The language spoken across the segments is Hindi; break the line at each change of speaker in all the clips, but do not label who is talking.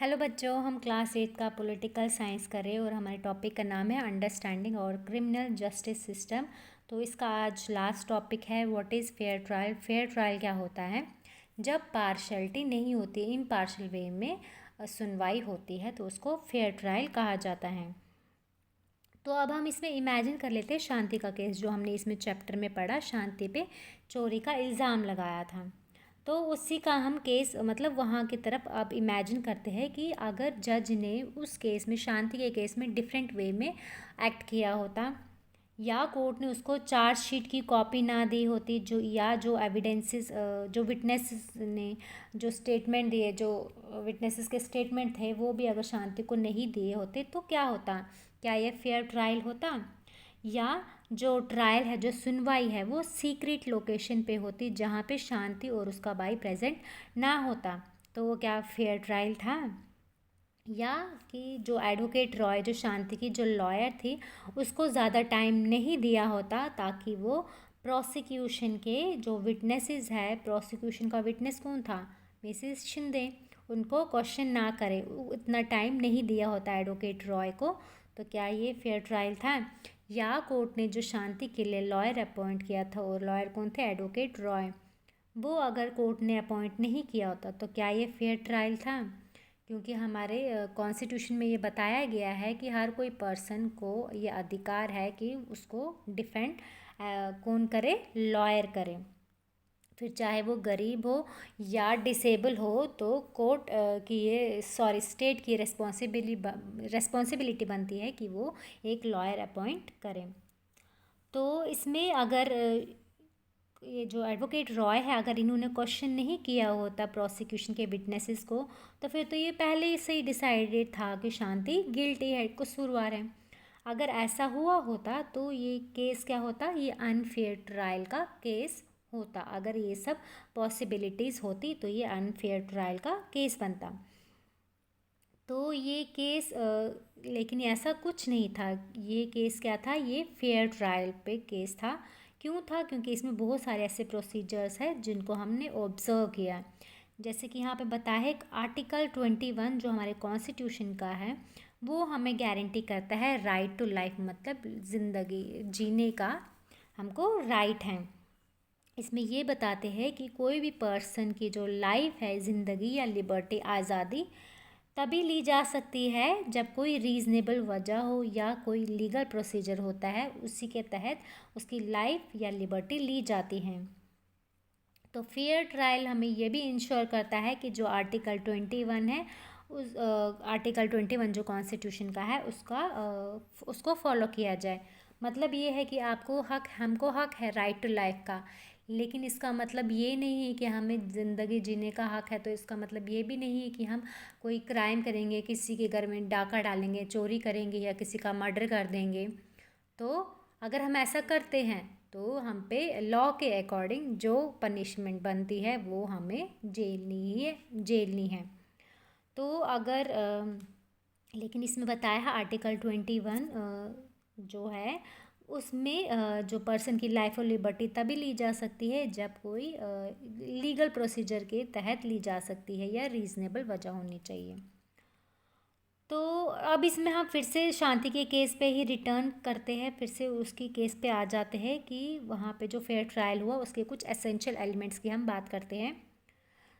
हेलो बच्चों, हम क्लास 8 का पॉलिटिकल साइंस कर रहे हैं और हमारे टॉपिक का नाम है अंडरस्टैंडिंग और क्रिमिनल जस्टिस सिस्टम। तो इसका आज लास्ट टॉपिक है what is fair trial. Fair trial क्या होता है? जब पार्शलिटी नहीं होती, इम्पार्शल वे में सुनवाई होती है तो उसको फेयर ट्रायल कहा जाता है। तो अब हम इसमें इमेजिन कर लेते हैं शांति का केस, जो हमने इसमें चैप्टर में पढ़ा। शांति पे चोरी का इल्ज़ाम लगाया था, तो उसी का हम केस मतलब वहाँ की तरफ अब इमेजिन करते हैं कि अगर जज ने उस केस में, शांति के केस में, डिफरेंट वे में एक्ट किया होता, या कोर्ट ने उसको चार्जशीट की कॉपी ना दी होती, जो या जो एविडेंसेस, जो विटनेसेस ने जो स्टेटमेंट दिए, जो विटनेसेस के स्टेटमेंट थे, वो भी अगर शांति को नहीं दिए होते तो क्या होता? क्या ये फेयर ट्रायल होता? या जो ट्रायल है, जो सुनवाई है, वो सीक्रेट लोकेशन पे होती जहाँ पे शांति और उसका भाई प्रेजेंट ना होता, तो वो क्या फेयर ट्रायल था? या कि जो एडवोकेट रॉय, जो शांति की जो लॉयर थी, उसको ज़्यादा टाइम नहीं दिया होता ताकि वो प्रोसिक्यूशन के जो विटनेसेस है, प्रोसिक्यूशन का विटनेस कौन था? मिसेस शिंदे, उनको क्वेश्चन ना करे, इतना टाइम नहीं दिया होता एडवोकेट रॉय को, तो क्या ये फेयर ट्रायल था? या कोर्ट ने जो शांति के लिए लॉयर अपॉइंट किया था, और लॉयर कौन थे? एडवोकेट रॉय, वो अगर कोर्ट ने अपॉइंट नहीं किया होता तो क्या ये फेयर ट्रायल था? क्योंकि हमारे कॉन्स्टिट्यूशन में ये बताया गया है कि हर कोई पर्सन को ये अधिकार है कि उसको डिफेंड कौन करे? लॉयर करे। फिर चाहे वो गरीब हो या डिसेबल हो, तो कोर्ट की ये, सॉरी, स्टेट की रेस्पॉन्सिबिलिटी बनती है कि वो एक लॉयर अपॉइंट करें। तो इसमें अगर ये जो एडवोकेट रॉय है, अगर इन्होंने क्वेश्चन नहीं किया होता प्रोसिक्यूशन के विटनेसेस को, तो फिर तो ये पहले से ही डिसाइडेड था कि शांति गिल्टी है, कसूरवार है। अगर ऐसा हुआ होता तो ये केस क्या होता? ये अनफेयर ट्रायल का केस होता। अगर ये सब पॉसिबिलिटीज़ होती तो ये अनफेयर ट्रायल का केस बनता। तो ये केस लेकिन ऐसा कुछ नहीं था। ये केस क्या था? ये फेयर ट्रायल पे केस था। क्यों था? क्योंकि इसमें बहुत सारे ऐसे प्रोसीजर्स हैं जिनको हमने ऑब्जर्व किया। जैसे कि यहाँ पे बताया है, आर्टिकल 21 जो हमारे कॉन्स्टिट्यूशन का है, वो हमें गारंटी करता है राइट टू लाइफ, मतलब ज़िंदगी जीने का हमको राइट है। इसमें ये बताते हैं कि कोई भी पर्सन की जो लाइफ है, ज़िंदगी या लिबर्टी, आज़ादी, तभी ली जा सकती है जब कोई रीज़नेबल वजह हो या कोई लीगल प्रोसीजर होता है, उसी के तहत उसकी लाइफ या लिबर्टी ली जाती है। तो फेयर ट्रायल हमें ये भी इंश्योर करता है कि जो आर्टिकल 21 है, उस आर्टिकल 21 जो कॉन्स्टिट्यूशन का है, उसको फॉलो किया जाए। मतलब ये है कि आपको हक, हमको हक है राइट टू लाइफ का, लेकिन इसका मतलब ये नहीं है कि हमें ज़िंदगी जीने का हक है। तो इसका मतलब ये भी नहीं है कि हम कोई क्राइम करेंगे, किसी के घर में डाका डालेंगे, चोरी करेंगे या किसी का मर्डर कर देंगे। तो अगर हम ऐसा करते हैं तो हम पे लॉ के अकॉर्डिंग जो पनिशमेंट बनती है वो हमें जेलनी है। तो अगर लेकिन इसमें बताया है आर्टिकल 21 जो है, उसमें जो पर्सन की लाइफ और लिबर्टी तभी ली जा सकती है जब कोई लीगल प्रोसीजर के तहत ली जा सकती है या रीज़नेबल वजह होनी चाहिए। तो अब इसमें हम फिर से शांति के केस पे ही रिटर्न करते हैं, फिर से उसकी केस पे आ जाते हैं कि वहाँ पे जो फेयर ट्रायल हुआ उसके कुछ एसेंशियल एलिमेंट्स की हम बात करते हैं।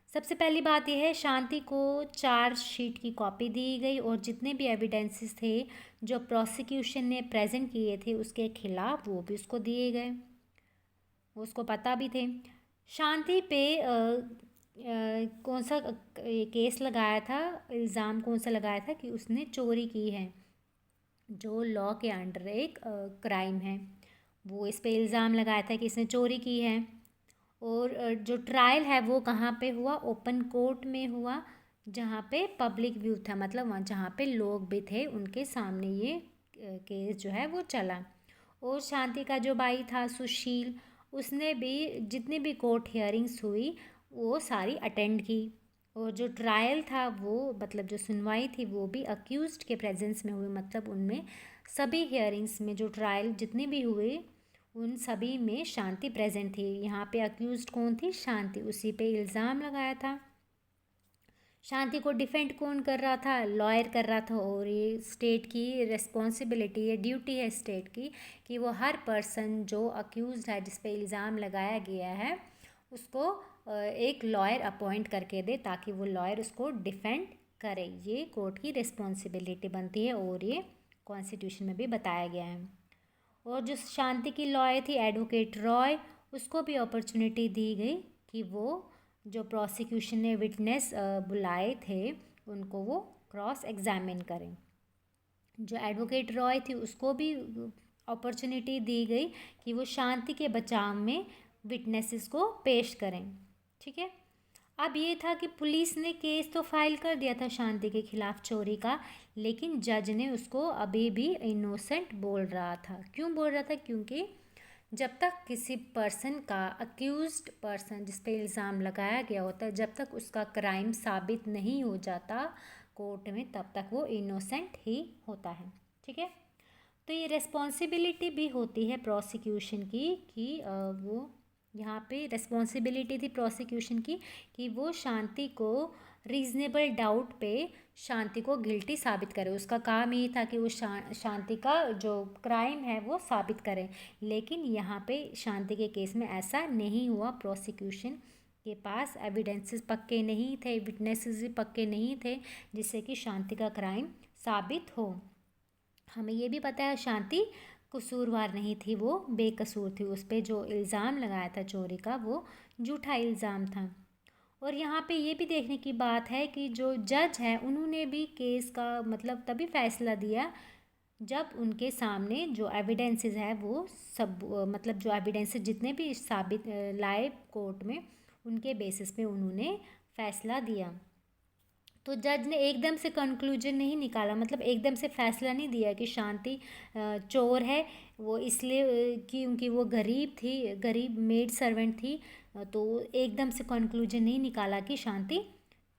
सबसे पहली बात यह है, शांति को चार्जशीट की कॉपी दी गई और जितने भी एविडेंसेस थे जो प्रोसिक्यूशन ने प्रेजेंट किए थे उसके खिलाफ, वो भी उसको दिए गए, वो उसको पता भी थे। शांति पे कौन सा केस लगाया था, इल्ज़ाम कौन सा लगाया था कि उसने चोरी की है, जो लॉ के अंडर एक क्राइम है। वो इस पे इल्ज़ाम लगाया था कि इसने चोरी की है। और जो ट्रायल है वो कहाँ पे हुआ? ओपन कोर्ट में हुआ, जहाँ पे पब्लिक व्यू था, मतलब वहाँ जहाँ पे लोग भी थे, उनके सामने ये केस जो है वो चला। और शांति का जो भाई था सुशील, उसने भी जितनी भी कोर्ट हियरिंग्स हुई वो सारी अटेंड की। और जो ट्रायल था वो, मतलब जो सुनवाई थी, वो भी अक्यूज्ड के प्रेजेंस में हुई, मतलब उनमें सभी हियरिंग्स में जो ट्रायल जितने भी हुए उन सभी में शांति प्रेजेंट थी। यहाँ पे अक्यूज्ड कौन थी? शांति, उसी पे इल्ज़ाम लगाया था। शांति को डिफेंड कौन कर रहा था? लॉयर कर रहा था। और ये स्टेट की रिस्पॉन्सिबिलिटी, ये ड्यूटी है स्टेट की कि वो हर पर्सन जो अक्यूज़ है, जिस पे इल्ज़ाम लगाया गया है, उसको एक लॉयर अपॉइंट करके दे ताकि वो लॉयर उसको डिफेंड करे। ये कोर्ट की रिस्पॉन्सिबिलिटी बनती है और ये कॉन्स्टिट्यूशन में भी बताया गया है। और जो शांति की लॉयर थी एडवोकेट रॉय, उसको भी अपॉर्चुनिटी दी गई कि वो जो प्रोसिक्यूशन ने विटनेस बुलाए थे उनको वो क्रॉस एग्जामिन करें। जो एडवोकेट रॉय थी उसको भी अपॉर्चुनिटी दी गई कि वो शांति के बचाव में विटनेसेस को पेश करें। ठीक है। अब ये था कि पुलिस ने केस तो फाइल कर दिया था शांति के खिलाफ चोरी का, लेकिन जज ने उसको अभी भी इनोसेंट बोल रहा था। क्यों बोल रहा था? क्योंकि जब तक किसी पर्सन का, अक्यूज्ड पर्सन जिस पे इल्ज़ाम लगाया गया होता है, जब तक उसका क्राइम साबित नहीं हो जाता कोर्ट में, तब तक वो इनोसेंट ही होता है। ठीक है। तो ये रिस्पॉन्सिबिलिटी भी होती है प्रोसिक्यूशन की कि वो यहाँ पे रिस्पॉन्सिबिलिटी थी प्रोसिक्यूशन की कि वो शांति को रीज़नेबल डाउट पे शांति को गिल्टी साबित करे। उसका काम ये था कि वो शांति का जो क्राइम है वो साबित करे। लेकिन यहाँ पे शांति के केस में ऐसा नहीं हुआ। प्रोसिक्यूशन के पास एविडेंसेस पक्के नहीं थे, विटनेसेस भी पक्के नहीं थे जिससे कि शांति का क्राइम साबित हो। हमें ये भी पता है शांति कसूरवार नहीं थी, वो बेकसूर थी। उस पर जो इल्ज़ाम लगाया था चोरी का वो झूठा इल्ज़ाम था। और यहाँ पे ये भी देखने की बात है कि जो जज है उन्होंने भी केस का मतलब तभी फैसला दिया जब उनके सामने जो एविडेंसेस है वो सब मतलब जो एविडेंसेस जितने भी साबित लाए कोर्ट में, उनके बेसिस पे उन्होंने फैसला दिया। तो जज ने एकदम से कंक्लूजन नहीं निकाला, मतलब एकदम से फैसला नहीं दिया कि शांति चोर है। वो इसलिए क्योंकि वो गरीब थी, गरीब मेड सर्वेंट थी, तो एकदम से कंक्लूजन नहीं निकाला कि शांति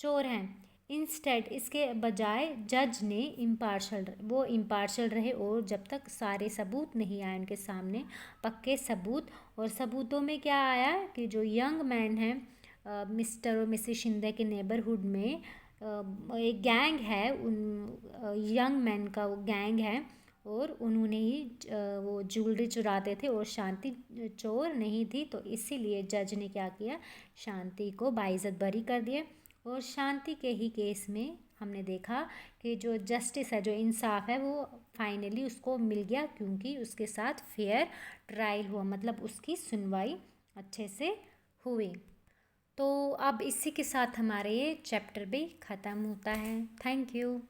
चोर है। इंस्टेड इसके बजाय जज ने इम्पार्शल रहे और जब तक सारे सबूत नहीं आए उनके सामने, पक्के सबूत। और सबूतों में क्या आया कि जो यंग मैन है मिस्टर और मिसेस शिंदे के नेबरहुड में एक गैंग है, उन यंग मैन का वो गैंग है और उन्होंने ही वो ज्वेलरी चुराते थे और शांति चोर नहीं थी। तो इसीलिए जज ने क्या किया, शांति को बाइज्जत बरी कर दिया। और शांति के ही केस में हमने देखा कि जो जस्टिस है, जो इंसाफ है, वो फाइनली उसको मिल गया क्योंकि उसके साथ फेयर ट्रायल हुआ, मतलब उसकी सुनवाई अच्छे से हुई। तो अब इसी के साथ हमारे ये चैप्टर भी ख़त्म होता है। Thank you.